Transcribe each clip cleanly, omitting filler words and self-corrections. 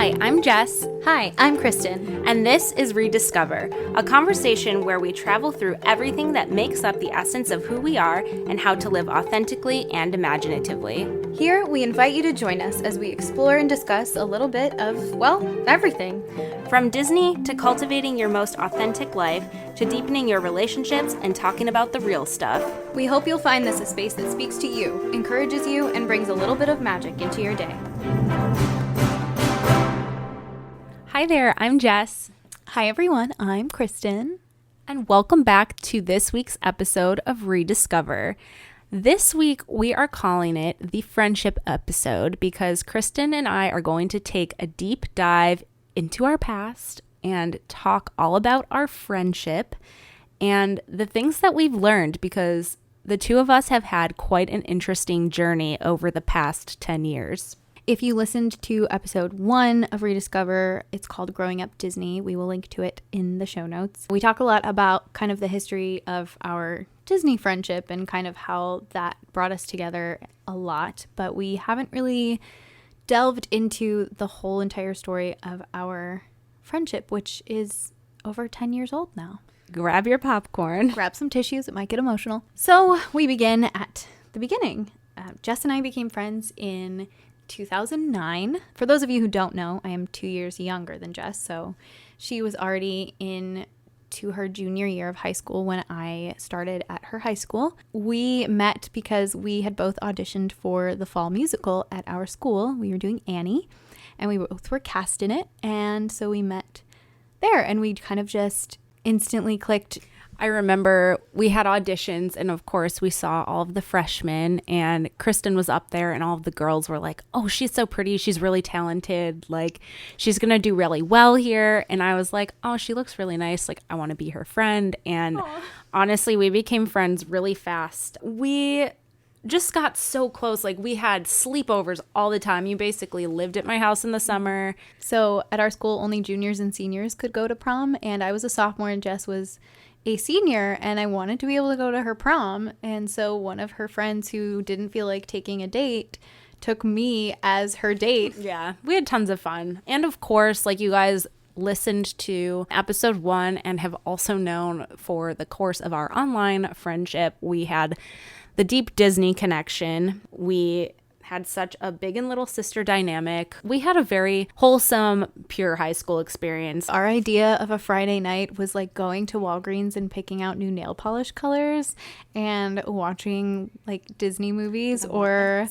Hi, I'm Jess. Hi, I'm Kristen. And this is ReDIScover, a conversation where we travel through everything that makes up the essence of who we are and how to live authentically and imaginatively. Here, we invite you to join us as we explore and discuss a little bit of, well, everything. From Disney to cultivating your most authentic life to deepening your relationships and talking about the real stuff. We hope you'll find this a space that speaks to you, encourages you, and brings a little bit of magic into your day. Hi there, I'm Jess. Hi everyone, I'm Kristen. And welcome back to this week's episode of ReDIScover. This week we are calling it the friendship episode because Kristen and I are going to take a deep dive into our past and talk all about our friendship and the things that we've learned because the two of us have had quite an interesting journey over the past 10 years. If you listened to episode 1 of ReDIScover, it's called Growing Up Disney. We will link to it in the show notes. We talk a lot about kind of the history of our Disney friendship and kind of how that brought us together a lot, but we haven't really delved into the whole entire story of our friendship, which is over 10 years old now. Grab your popcorn. Grab some tissues. It might get emotional. So we begin at the beginning. Jess and I became friends in 2009. For those of you who don't know, I am 2 years younger than Jess, so she was already into her junior year of high school when I started at her high school. We met because we had both auditioned for the fall musical at our school. We were doing Annie, and we both were cast in it, and so we met there, and we kind of just instantly clicked. I remember we had auditions and of course we saw all of the freshmen and Kristen was up there and all of the girls were like, oh, she's so pretty. She's really talented. Like she's going to do really well here. And I was like, oh, she looks really nice. Like I want to be her friend. And honestly, we became friends really fast. We just got so close. Like we had sleepovers all the time. You basically lived at my house in the summer. So at our school, only juniors and seniors could go to prom. And I was a sophomore and Jess was a senior, and I wanted to be able to go to her prom. And so one of her friends who didn't feel like taking a date took me as her date. Yeah, we had tons of fun. And of course, like you guys listened to episode 1 and have also known for the course of our online friendship, we had the deep Disney connection. We had such a big and little sister dynamic. We had a very wholesome, pure high school experience. Our idea of a Friday night was like going to Walgreens and picking out new nail polish colors and watching like Disney movies or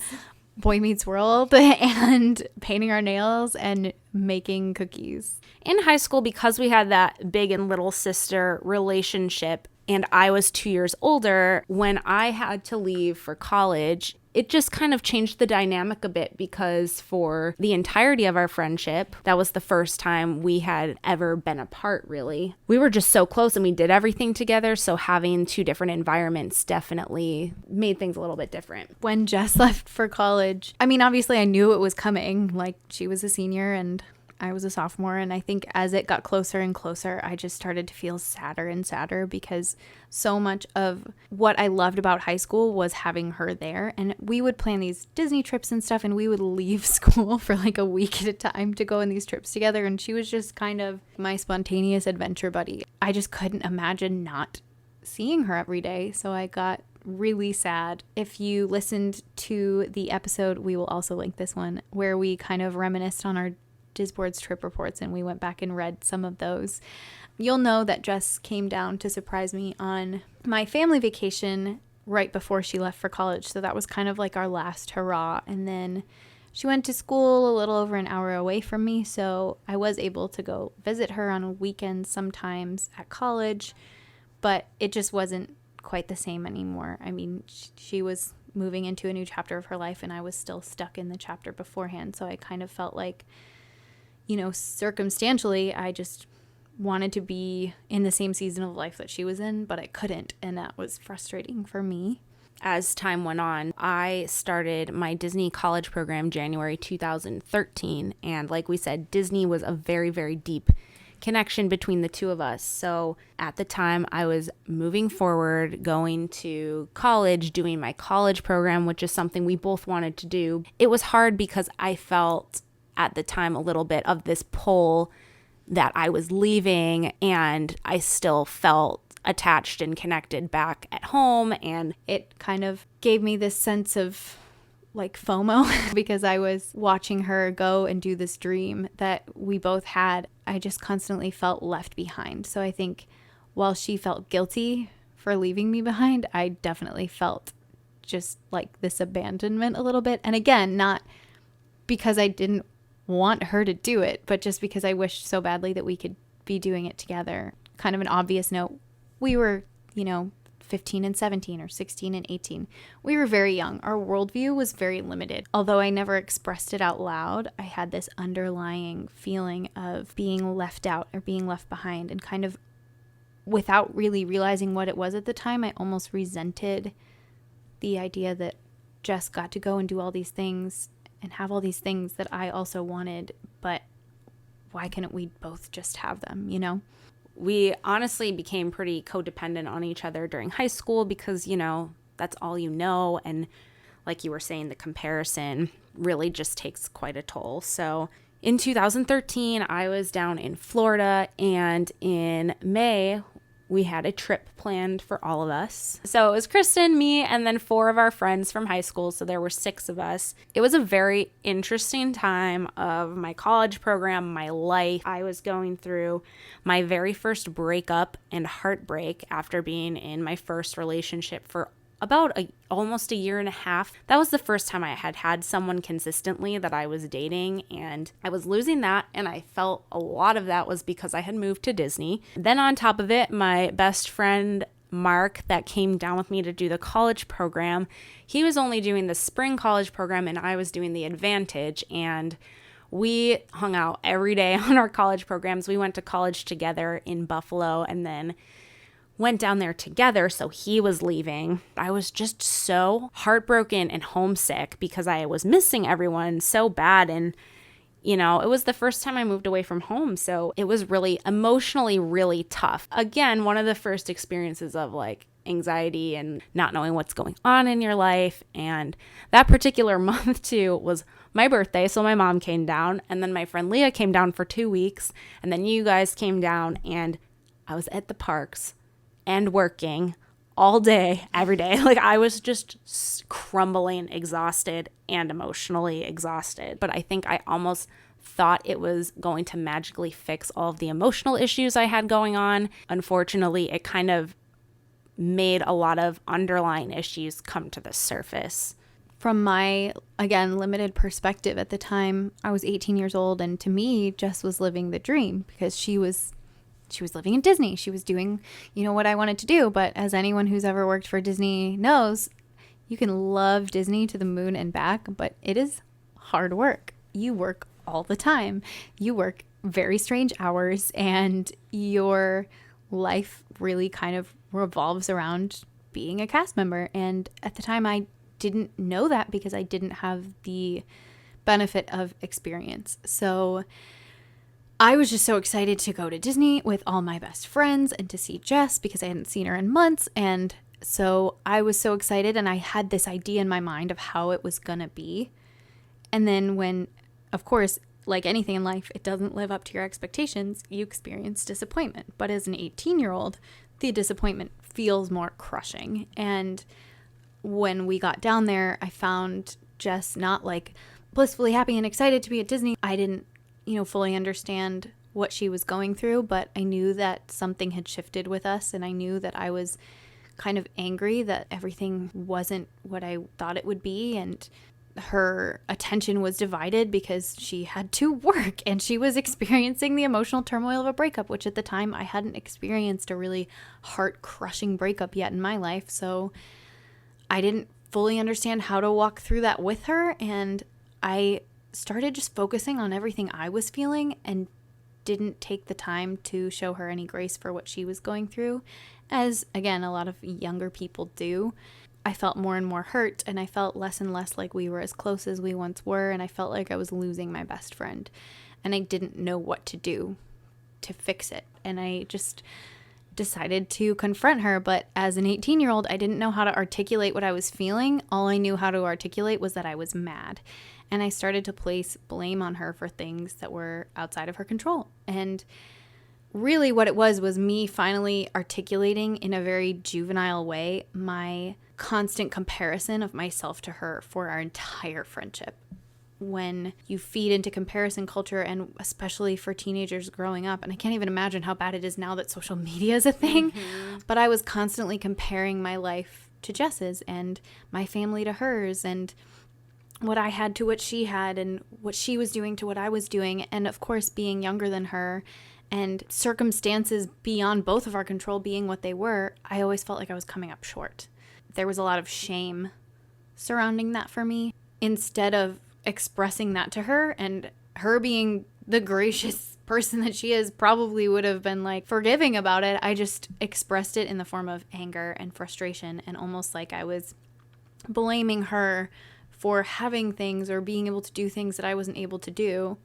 Boy Meets World and painting our nails and making cookies. In high school, because we had that big and little sister relationship, and I was 2 years older, when I had to leave for college, it just kind of changed the dynamic a bit because for the entirety of our friendship, that was the first time we had ever been apart, really. We were just so close and we did everything together, so having two different environments definitely made things a little bit different. When Jess left for college, I mean, obviously I knew it was coming. Like, she was a senior and I was a sophomore, and I think as it got closer and closer, I just started to feel sadder and sadder because so much of what I loved about high school was having her there. And we would plan these Disney trips and stuff, and we would leave school for like a week at a time to go on these trips together. And she was just kind of my spontaneous adventure buddy. I just couldn't imagine not seeing her every day. So I got really sad. If you listened to the episode, we will also link this one, where we kind of reminisced on our Disboard's trip reports, and we went back and read some of those. You'll know that Jess came down to surprise me on my family vacation right before she left for college, so that was kind of like our last hurrah. And then she went to school a little over an hour away from me, so I was able to go visit her on weekends sometimes at college, but it just wasn't quite the same anymore. I mean, she was moving into a new chapter of her life, and I was still stuck in the chapter beforehand, so I kind of felt like, you know, circumstantially, I just wanted to be in the same season of life that she was in, but I couldn't, and that was frustrating for me. As time went on, I started my Disney college program January 2013, and like we said, Disney was a very, very deep connection between the two of us. So at the time, I was moving forward, going to college, doing my college program, which is something we both wanted to do. It was hard because I felt at the time a little bit of this pull that I was leaving, and I still felt attached and connected back at home. And it kind of gave me this sense of like FOMO because I was watching her go and do this dream that we both had. I just constantly felt left behind. So I think while she felt guilty for leaving me behind, I definitely felt just like this abandonment a little bit. And again, not because I didn't want her to do it, but just because I wished so badly that we could be doing it together. Kind of an obvious note. We were, 15 and 17 or 16 and 18. We were very young. Our worldview was very limited. Although I never expressed it out loud, I had this underlying feeling of being left out or being left behind, and kind of without really realizing what it was at the time, I almost resented the idea that Jess got to go and do all these things and have all these things that I also wanted, but why couldn't we both just have them, We honestly became pretty codependent on each other during high school because, that's all you know. And like you were saying, the comparison really just takes quite a toll. So in 2013, I was down in Florida, and in May, we had a trip planned for all of us. So it was Kristen, me, and then 4 of our friends from high school. So there were 6 of us. It was a very interesting time of my college program, my life. I was going through my very first breakup and heartbreak after being in my first relationship for about almost a year and a half. That was the first time I had had someone consistently that I was dating, and I was losing that, and I felt a lot of that was because I had moved to Disney. Then on top of it, my best friend Mark that came down with me to do the college program, he was only doing the spring college program and I was doing the Advantage, and we hung out every day on our college programs. We went to college together in Buffalo and then went down there together, so he was leaving. I was just so heartbroken and homesick because I was missing everyone so bad, and it was the first time I moved away from home, so it was really emotionally really tough. Again, one of the first experiences of like anxiety and not knowing what's going on in your life. And that particular month too was my birthday, so my mom came down, and then my friend Leah came down for 2 weeks, and then you guys came down, and I was at the parks and working all day, every day. Like I was just crumbling, exhausted, and emotionally exhausted. But I think I almost thought it was going to magically fix all of the emotional issues I had going on. Unfortunately, it kind of made a lot of underlying issues come to the surface. From my, again, limited perspective at the time, I was 18 years old, and to me, Jess was living the dream because she was living in Disney. She was doing, what I wanted to do. But as anyone who's ever worked for Disney knows, you can love Disney to the moon and back, but it is hard work. You work all the time. You work very strange hours, and your life really kind of revolves around being a cast member. And at the time, I didn't know that because I didn't have the benefit of experience. So I was just so excited to go to Disney with all my best friends and to see Jess because I hadn't seen her in months. And so I was so excited, and I had this idea in my mind of how it was going to be. And then when, of course, like anything in life, it doesn't live up to your expectations, you experience disappointment. But as an 18-year-old, the disappointment feels more crushing. And when we got down there, I found Jess not like blissfully happy and excited to be at Disney. I didn't fully understand what she was going through, but I knew that something had shifted with us, and I knew that I was kind of angry that everything wasn't what I thought it would be, and her attention was divided because she had to work and she was experiencing the emotional turmoil of a breakup, which at the time I hadn't experienced a really heart-crushing breakup yet in my life. So I didn't fully understand how to walk through that with her, and I started just focusing on everything I was feeling and didn't take the time to show her any grace for what she was going through, as again a lot of younger people do. I felt more and more hurt, and I felt less and less like we were as close as we once were, and I felt like I was losing my best friend, and I didn't know what to do to fix it. And I just decided to confront her. But as an 18-year-old, I didn't know how to articulate what I was feeling. All I knew how to articulate was that I was mad. And I started to place blame on her for things that were outside of her control. And really what it was me finally articulating in a very juvenile way my constant comparison of myself to her for our entire friendship. When you feed into comparison culture, and especially for teenagers growing up, and I can't even imagine how bad it is now that social media is a thing, but I was constantly comparing my life to Jess's and my family to hers, and what I had to what she had, and what she was doing to what I was doing. And of course, being younger than her and circumstances beyond both of our control being what they were, I always felt like I was coming up short. There was a lot of shame surrounding that for me. Instead of expressing that to her, and her being the gracious person that she is, probably would have been like forgiving about it, I just expressed it in the form of anger and frustration, and almost like I was blaming her for having things or being able to do things that I wasn't able to do,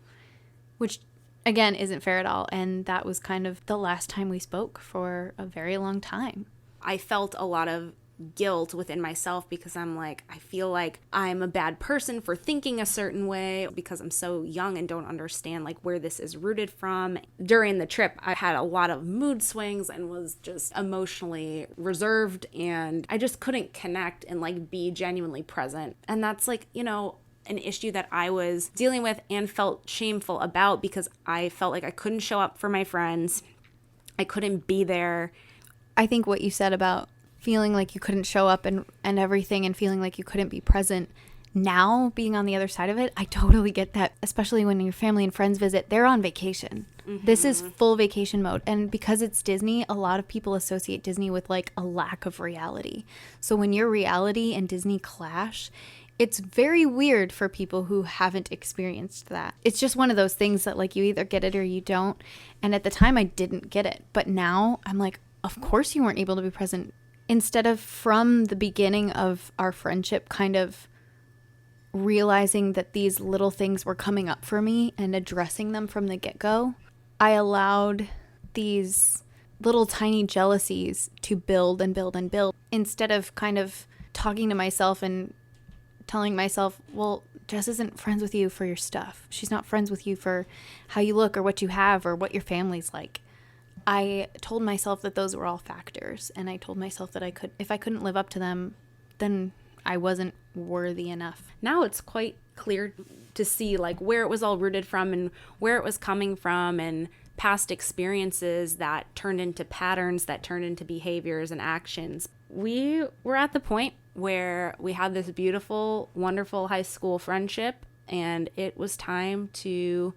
which again isn't fair at all. And that was kind of the last time we spoke for a very long time. I felt a lot of guilt within myself because I'm like, I feel like I'm a bad person for thinking a certain way because I'm so young and don't understand like where this is rooted from. During the trip, I had a lot of mood swings and was just emotionally reserved, and I just couldn't connect and like be genuinely present. And that's like, you know, an issue that I was dealing with and felt shameful about because I felt like I couldn't show up for my friends. I couldn't be there. I think what you said about feeling like you couldn't show up and everything, and feeling like you couldn't be present, now being on the other side of it, I totally get that. Especially when your family and friends visit, they're on vacation. This is full vacation mode. And because it's Disney, a lot of people associate Disney with like a lack of reality. So when your reality and Disney clash, it's very weird for people who haven't experienced that. It's just one of those things that like you either get it or you don't. And at the time I didn't get it, but now I'm like, of course you weren't able to be present. Instead of from the beginning of our friendship kind of realizing that these little things were coming up for me and addressing them from the get-go, I allowed these little tiny jealousies to build and build and build. Instead of kind of talking to myself and telling myself, well, Jess isn't friends with you for your stuff. She's not friends with you for how you look or what you have or what your family's like. I told myself that those were all factors, and I told myself that if I couldn't live up to them, then I wasn't worthy enough. Now it's quite clear to see like where it was all rooted from and where it was coming from, and past experiences that turned into patterns, that turned into behaviors and actions. We were at the point where we had this beautiful, wonderful high school friendship, and it was time to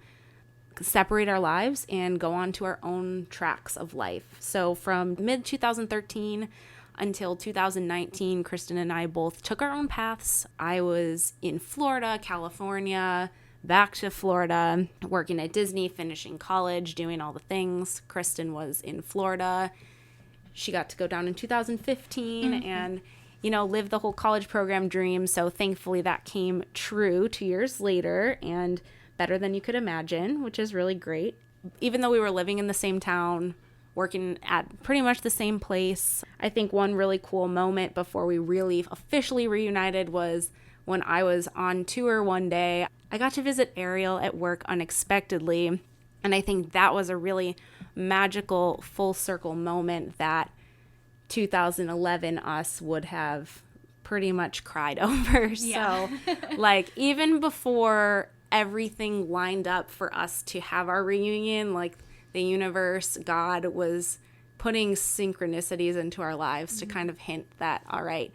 separate our lives and go on to our own tracks of life. So from mid-2013 until 2019, Kristen and I both took our own paths. I was in Florida, California, back to Florida, working at Disney, finishing college, doing all the things. Kristen was in Florida. She got to go down in 2015 and, you know, live the whole college program dream. So thankfully that came true 2 years later, and better than you could imagine, which is really great. Even though we were living in the same town, working at pretty much the same place, I think one really cool moment before we really officially reunited was when I was on tour one day. I got to visit Ariel at work unexpectedly, and I think that was a really magical full circle moment that 2011 us would have pretty much cried over. Yeah. So like even before everything lined up for us to have our reunion, like the universe, God was putting synchronicities into our lives to kind of hint that, all right,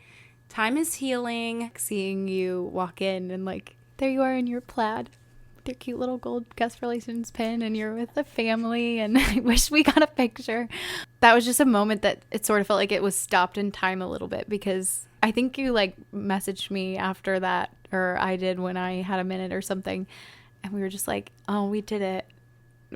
time is healing. Seeing you walk in and like, there you are in your plaid with your cute little gold guest relations pin, and you're with the family, and I wish we got a picture. That was just a moment that it sort of felt like it was stopped in time a little bit, because I think you like messaged me after that, or I did when I had a minute or something, and we were just like, oh, we did it.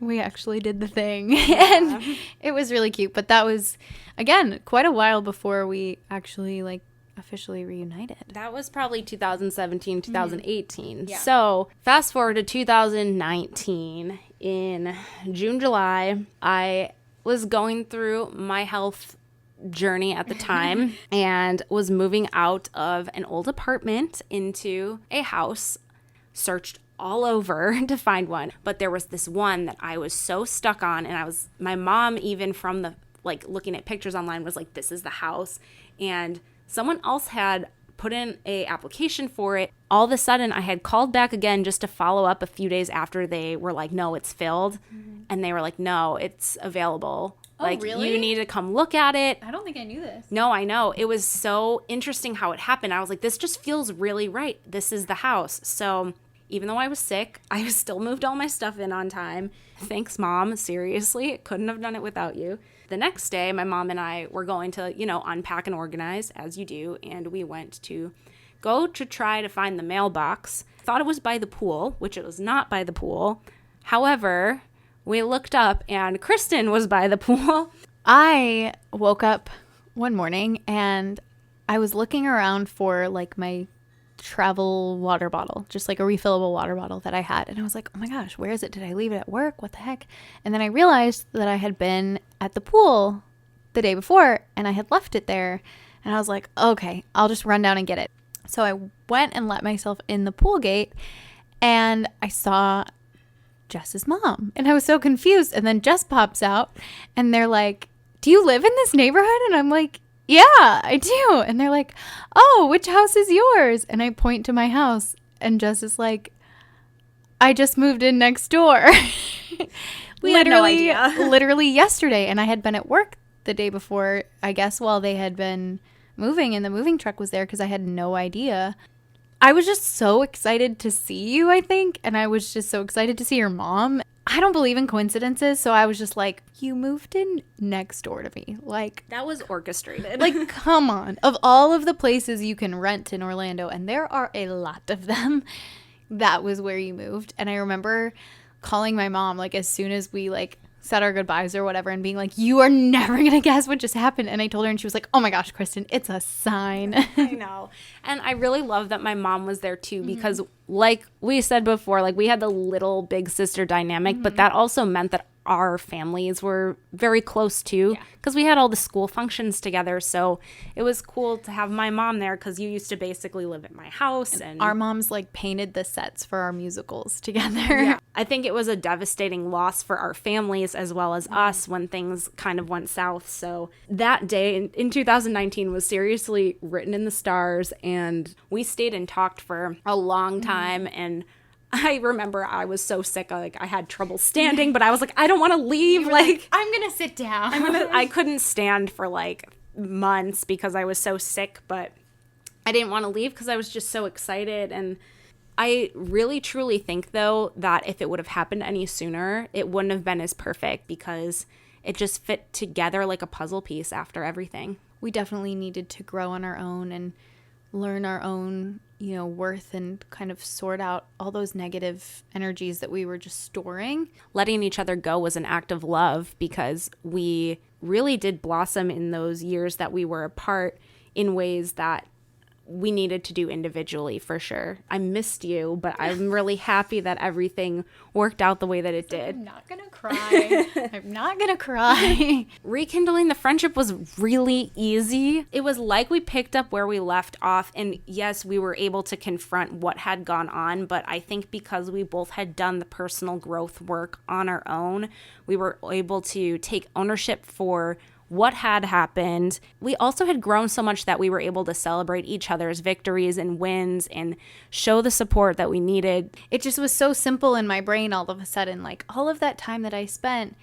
We actually did the thing. Yeah. And it was really cute. But that was, again, quite a while before we actually like officially reunited. That was probably 2017, 2018. Mm-hmm. Yeah. So fast forward to 2019. In June, July, I was going through my health journey at the time and was moving out of an old apartment into a house, searched all over to find one, but there was this one that I was so stuck on, and my mom, even from the like looking at pictures online, was like, this is the house, and someone else had put in a application for it. All of a sudden I had called back again just to follow up a few days after they were like, no, it's filled. And they were like, no, it's available. Like, really? you need to come look at it. I don't think I knew this. No, I know. It was so interesting how it happened. I was like, this just feels really right. This is the house. So even though I was sick, I still moved all my stuff in on time. Thanks, Mom. Seriously, couldn't have done it without you. The next day, my mom and I were going to, unpack and organize, as you do. And we went to go to try to find the mailbox. Thought it was by the pool, which it was not by the pool. However, we looked up and Kristen was by the pool. I woke up one morning and I was looking around for like my travel water bottle, just like a refillable water bottle that I had. And I was like, oh my gosh, where is it? Did I leave it at work? What the heck? And then I realized that I had been at the pool the day before and I had left it there. And I was like, okay, I'll just run down and get it. So I went and let myself in the pool gate and I saw Jess's mom. And I was so confused. And then Jess pops out and they're like, do you live in this neighborhood? And I'm like, yeah, I do. And they're like, oh, which house is yours? And I point to my house and Jess is like, I just moved in next door. We had no idea. Literally yesterday. And I had been at work the day before, I guess, while they had been moving and the moving truck was there because I had no idea. I was just so excited to see you, I think. And I was just so excited to see your mom. I don't believe in coincidences. So I was just like, you moved in next door to me. Like, that was orchestrated. Like, come on. Of all of the places you can rent in Orlando, and there are a lot of them, that was where you moved. And I remember calling my mom, like, as soon as we, like, said our goodbyes or whatever and being like, you are never going to guess what just happened. And I told her and she was like, oh my gosh, Kristen, it's a sign. I know. And I really love that my mom was there too, because like we said before, like we had the little big sister dynamic, but that also meant that our families were very close too, because we had all the school functions together. So it was cool to have my mom there, because you used to basically live at my house. And our moms like painted the sets for our musicals together. Yeah. I think it was a devastating loss for our families as well as us when things kind of went south. So that day in 2019 was seriously written in the stars, and we stayed and talked for a long time. And I remember I was so sick, like I had trouble standing, but I was like, I don't want to leave. Like, I'm going to sit down. I couldn't stand for like months because I was so sick, but I didn't want to leave because I was just so excited. And I really truly think though that if it would have happened any sooner, it wouldn't have been as perfect, because it just fit together like a puzzle piece after everything. We definitely needed to grow on our own and learn our own, worth, and kind of sort out all those negative energies that we were just storing. Letting each other go was an act of love, because we really did blossom in those years that we were apart in ways that we needed to do individually, for sure. I missed you, but I'm really happy that everything worked out the way that it did. I'm not gonna cry. I'm not gonna cry. Rekindling the friendship was really easy. It was like we picked up where we left off, and yes, we were able to confront what had gone on, but I think because we both had done the personal growth work on our own, we were able to take ownership for what had happened. We also had grown so much that we were able to celebrate each other's victories and wins and show the support that we needed. It just was so simple in my brain all of a sudden. Like, all of that time that I spent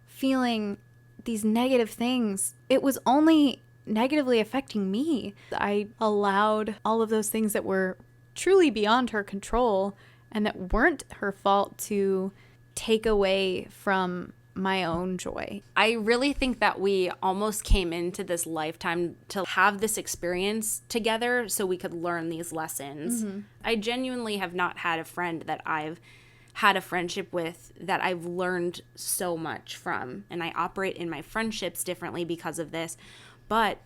feeling these negative things, it was only negatively affecting me. I allowed all of those things that were truly beyond her control and that weren't her fault to take away from my own joy. I really think that we almost came into this lifetime to have this experience together so we could learn these lessons. I genuinely have not had a friend that I've had a friendship with that I've learned so much from, and I operate in my friendships differently because of this, but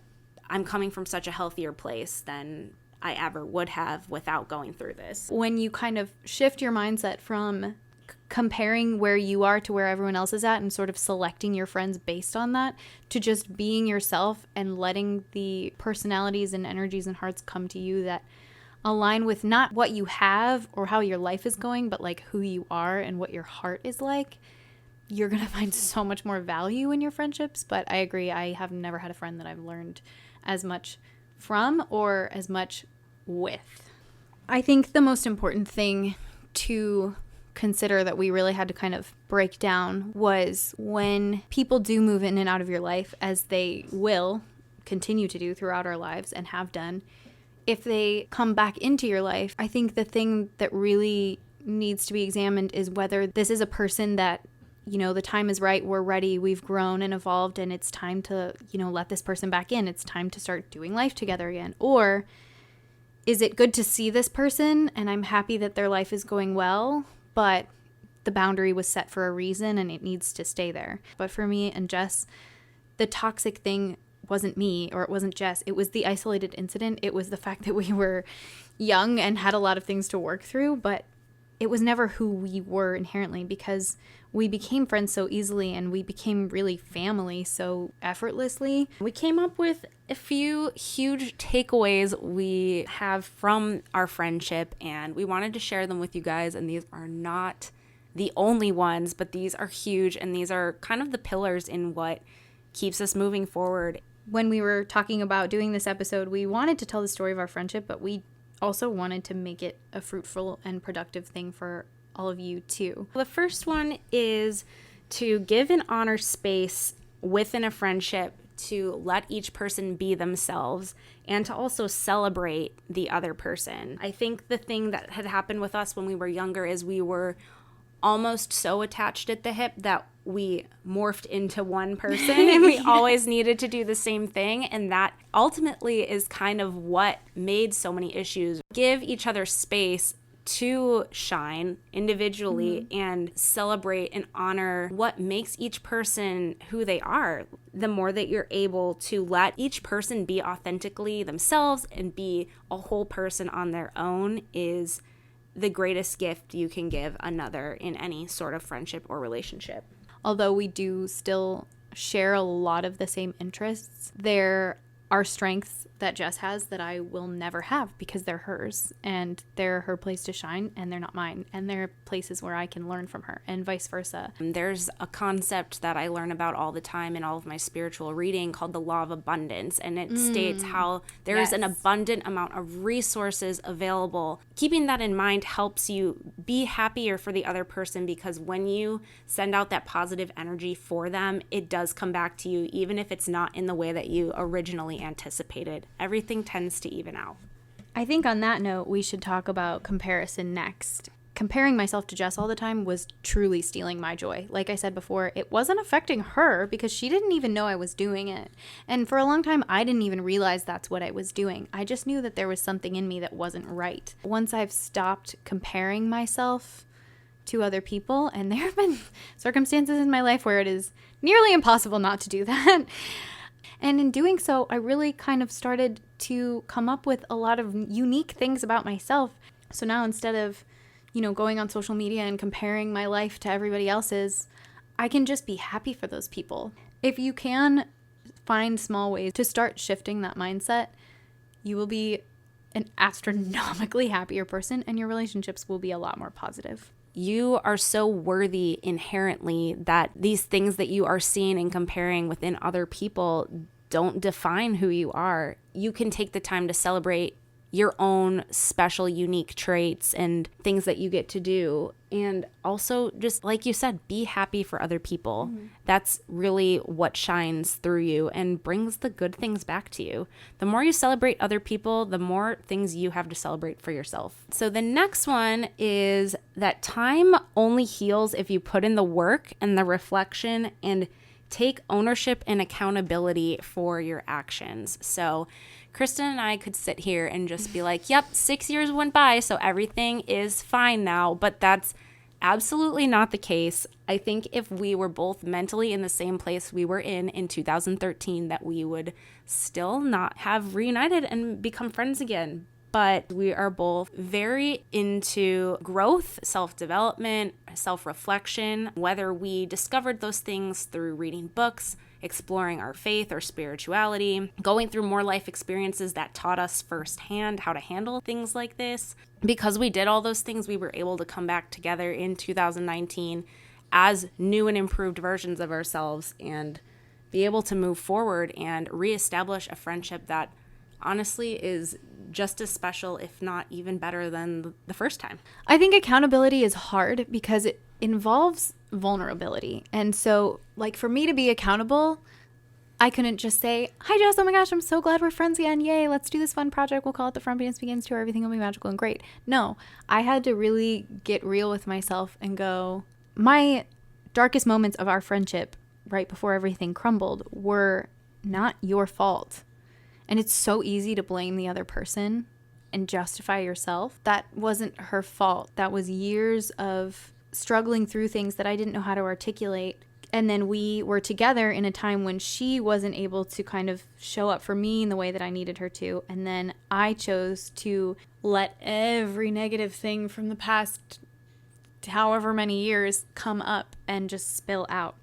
I'm coming from such a healthier place than I ever would have without going through this. When you kind of shift your mindset from comparing where you are to where everyone else is at and sort of selecting your friends based on that, to just being yourself and letting the personalities and energies and hearts come to you that align with not what you have or how your life is going, but like who you are and what your heart is like. You're going to find so much more value in your friendships. But I agree, I have never had a friend that I've learned as much from or as much with. I think the most important thing to consider that we really had to kind of break down was when people do move in and out of your life, as they will continue to do throughout our lives and have done. If they come back into your life, I think the thing that really needs to be examined is whether this is a person that, you know, the time is right, we're ready, we've grown and evolved, and it's time to, you know, let this person back in. It's time to start doing life together again. Or is it good to see this person and I'm happy that their life is going well, but the boundary was set for a reason and it needs to stay there. But for me and Jess, the toxic thing wasn't me, or it wasn't Jess. It was the isolated incident. It was the fact that we were young and had a lot of things to work through, but it was never who we were inherently, because we became friends so easily and we became really family so effortlessly. We came up with a few huge takeaways we have from our friendship, and we wanted to share them with you guys. And these are not the only ones, but these are huge, and these are kind of the pillars in what keeps us moving forward. When we were talking about doing this episode, we wanted to tell the story of our friendship, but we also wanted to make it a fruitful and productive thing for all of you too. The first one is to give and honor space within a friendship, to let each person be themselves, and to also celebrate the other person. I think the thing that had happened with us when we were younger is we were almost so attached at the hip that we morphed into one person and we always needed to do the same thing. And that ultimately is kind of what made so many issues. Give each other space to shine individually and celebrate and honor what makes each person who they are. The more that you're able to let each person be authentically themselves and be a whole person on their own is the greatest gift you can give another in any sort of friendship or relationship. Although we do still share a lot of the same interests, there are strengths that Jess has that I will never have because they're hers, and they're her place to shine and they're not mine, and they're places where I can learn from her and vice versa. There's a concept that I learn about all the time in all of my spiritual reading called the law of abundance, and it states how there is an abundant amount of resources available. Keeping that in mind helps you be happier for the other person, because when you send out that positive energy for them, it does come back to you, even if it's not in the way that you originally anticipated. Everything tends to even out. I think on that note, we should talk about comparison next. Comparing myself to Jess all the time was truly stealing my joy. Like I said before, it wasn't affecting her because she didn't even know I was doing it. And for a long time, I didn't even realize that's what I was doing. I just knew that there was something in me that wasn't right. Once I've stopped comparing myself to other people, and there have been circumstances in my life where it is nearly impossible not to do that. And in doing so, I really kind of started to come up with a lot of unique things about myself. So now instead of, going on social media and comparing my life to everybody else's, I can just be happy for those people. If you can find small ways to start shifting that mindset, you will be an astronomically happier person, and your relationships will be a lot more positive. You are so worthy inherently that these things that you are seeing and comparing within other people don't define who you are. You can take the time to celebrate your own special, unique traits and things that you get to do. And also, just like you said, be happy for other people. That's really what shines through you and brings the good things back to you. The more you celebrate other people, the more things you have to celebrate for yourself. So the next one is that time only heals if you put in the work and the reflection and take ownership and accountability for your actions. So Kristen and I could sit here and just be like, yep, 6 years went by, so everything is fine now. But that's absolutely not the case. I think if we were both mentally in the same place we were in 2013, that we would still not have reunited and become friends again. but we are both very into growth, self-development, self-reflection, whether we discovered those things through reading books, exploring our faith or spirituality, going through more life experiences that taught us firsthand how to handle things like this. Because we did all those things, we were able to come back together in 2019 as new and improved versions of ourselves and be able to move forward and reestablish a friendship that honestly is just as special, if not even better than the first time. I think accountability is hard because it involves vulnerability. And so, like, for me to be accountable, I couldn't just say, hi, Jess, oh my gosh, I'm so glad we're friends again. Yay, let's do this fun project. We'll call it The Frumpiness Begins Tour. Everything will be magical and great. No, I had to really get real with myself and go, my darkest moments of our friendship right before everything crumbled were not your fault. And it's so easy to blame the other person and justify yourself. That wasn't her fault. That was years of struggling through things that I didn't know how to articulate. And then we were together in a time when she wasn't able to kind of show up for me in the way that I needed her to. And then I chose to let every negative thing from the past however many years come up and just spill out.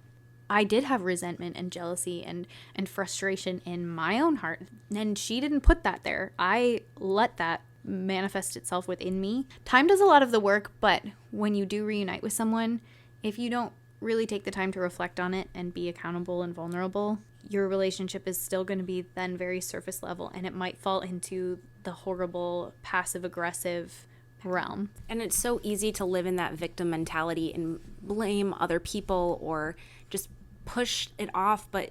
I did have resentment and jealousy and frustration in my own heart. And she didn't put that there. I let that manifest itself within me. Time does a lot of the work, but when you do reunite with someone, if you don't really take the time to reflect on it and be accountable and vulnerable, your relationship is still going to be then very surface level, and it might fall into the horrible passive-aggressive realm. And it's so easy to live in that victim mentality and blame other people or just push it off, but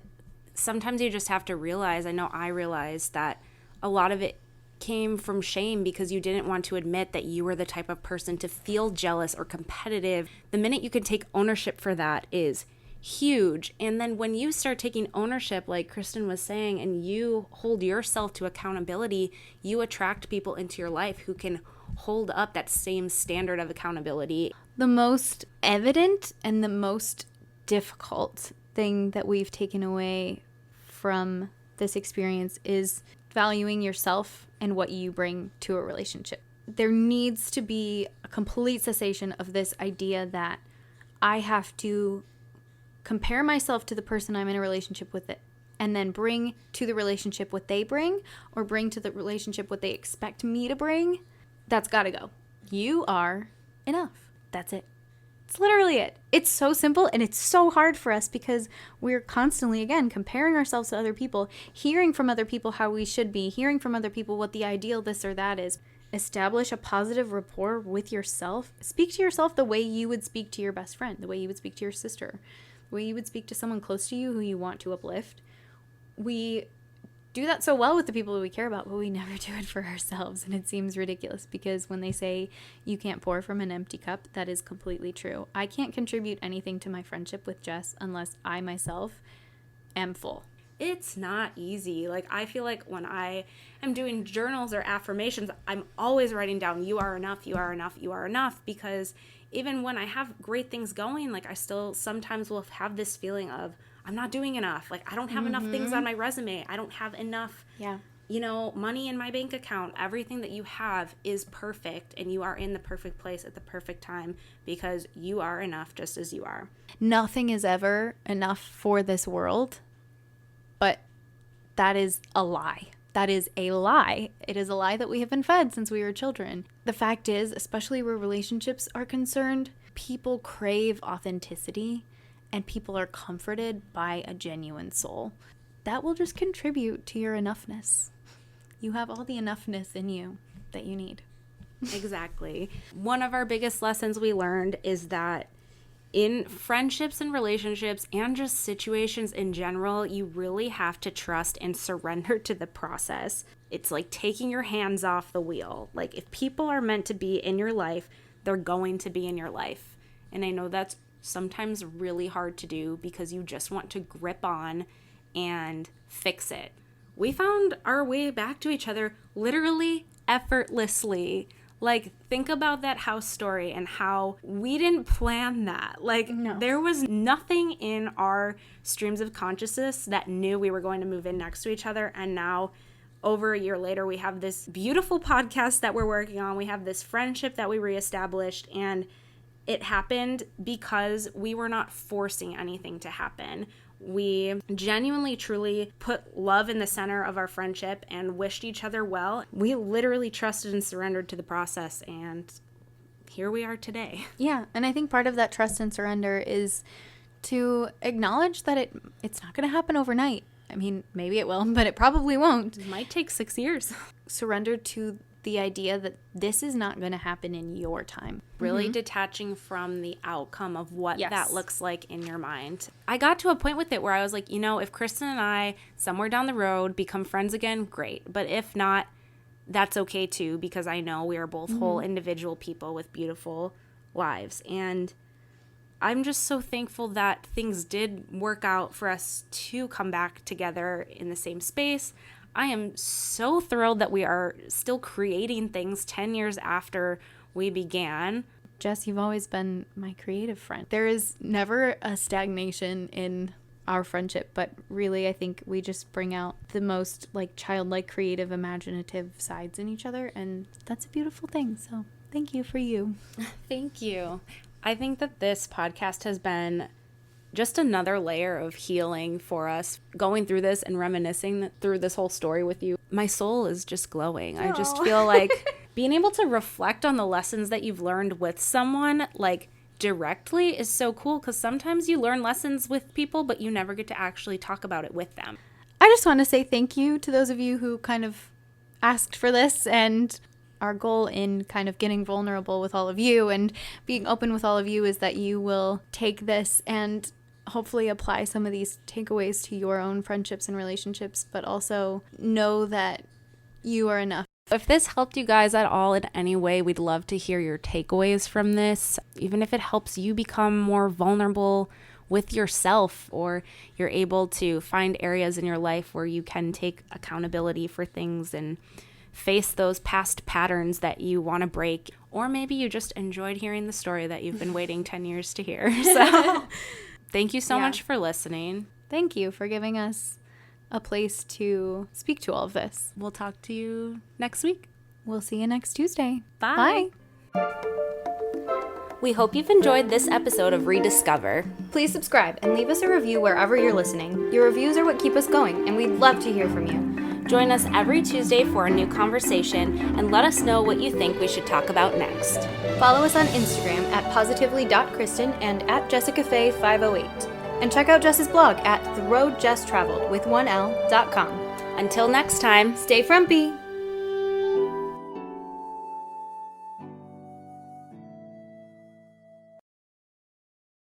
sometimes you just have to realize, I know I realized that a lot of it came from shame because you didn't want to admit that you were the type of person to feel jealous or competitive. The minute you can take ownership for that is huge. And then when you start taking ownership, like Kristen was saying, and you hold yourself to accountability, you attract people into your life who can hold up that same standard of accountability. The most evident and the most difficult thing that we've taken away from this experience is valuing yourself and what you bring to a relationship. There needs to be a complete cessation of this idea that I have to compare myself to the person I'm in a relationship with and then bring to the relationship what they bring, or bring to the relationship what they expect me to bring. That's got to go. You are enough. That's it. It's literally it. It's so simple, and it's so hard for us because we're constantly, again, comparing ourselves to other people, hearing from other people how we should be, hearing from other people what the ideal this or that is. Establish a positive rapport with yourself. Speak to yourself the way you would speak to your best friend, the way you would speak to your sister, the way you would speak to someone close to you who you want to uplift. We do that so well with the people that we care about, but we never do it for ourselves. And it seems ridiculous because when they say you can't pour from an empty cup, that is completely true. I can't contribute anything to my friendship with Jess unless I myself am full. It's not easy. Like, I feel like when I am doing journals or affirmations, I'm always writing down, you are enough, you are enough, you are enough. Because even when I have great things going, like, I still sometimes will have this feeling of, I'm not doing enough. Like, I don't have enough things on my resume. I don't have enough, money in my bank account. Everything that you have is perfect, and you are in the perfect place at the perfect time because you are enough just as you are. Nothing is ever enough for this world, but that is a lie. That is a lie. It is a lie that we have been fed since we were children. The fact is, especially where relationships are concerned, people crave authenticity. And people are comforted by a genuine soul. That will just contribute to your enoughness. You have all the enoughness in you that you need. Exactly. One of our biggest lessons we learned is that in friendships and relationships and just situations in general, you really have to trust and surrender to the process. It's like taking your hands off the wheel. Like, if people are meant to be in your life, they're going to be in your life. And I know that's sometimes really hard to do because you just want to grip on and fix it. We found our way back to each other literally effortlessly. Like, think about that house story and how we didn't plan that. Like, no. There was nothing in our streams of consciousness that knew we were going to move in next to each other, and now over a year later, we have this beautiful podcast that we're working on. We have this friendship that we reestablished, and it happened because we were not forcing anything to happen. We genuinely, truly put love in the center of our friendship and wished each other well. We literally trusted and surrendered to the process, and here we are today. Yeah, and I think part of that trust and surrender is to acknowledge that it's not going to happen overnight. I mean, maybe it will, but it probably won't. It might take 6 years. Surrender to the idea that this is not going to happen in your time. Really detaching from the outcome of what Yes. that looks like in your mind. I got to a point with it where I was like, if Kristen and I somewhere down the road become friends again, great. But if not, that's okay too, because I know we are both whole individual people with beautiful lives. And I'm just so thankful that things did work out for us to come back together in the same space. I am so thrilled that we are still creating things 10 years after we began. Jess, you've always been my creative friend. There is never a stagnation in our friendship, but really I think we just bring out the most childlike, creative, imaginative sides in each other, and that's a beautiful thing. So thank you for you. Thank you. I think that this podcast has been just another layer of healing for us. Going through this and reminiscing through this whole story with you, my soul is just glowing. I just feel like being able to reflect on the lessons that you've learned with someone directly is so cool, because sometimes you learn lessons with people, but you never get to actually talk about it with them. I just want to say thank you to those of you who kind of asked for this, and our goal in kind of getting vulnerable with all of you and being open with all of you is that you will take this and hopefully apply some of these takeaways to your own friendships and relationships, but also know that you are enough. If this helped you guys at all in any way, we'd love to hear your takeaways from this, even if it helps you become more vulnerable with yourself, or you're able to find areas in your life where you can take accountability for things and face those past patterns that you want to break. Or maybe you just enjoyed hearing the story that you've been waiting 10 years to hear. So thank you so much for listening. Thank you for giving us a place to speak to all of this. We'll talk to you next week. We'll see you next Tuesday. Bye. Bye. We hope you've enjoyed this episode of ReDIScover. Please subscribe and leave us a review wherever you're listening. Your reviews are what keep us going, and we'd love to hear from you. Join us every Tuesday for a new conversation, and let us know what you think we should talk about next. Follow us on Instagram at positively.kristen and at jessicafay508. And check out Jess's blog at theroadjesstraveled with 1l.com. Until next time, Stay frumpy!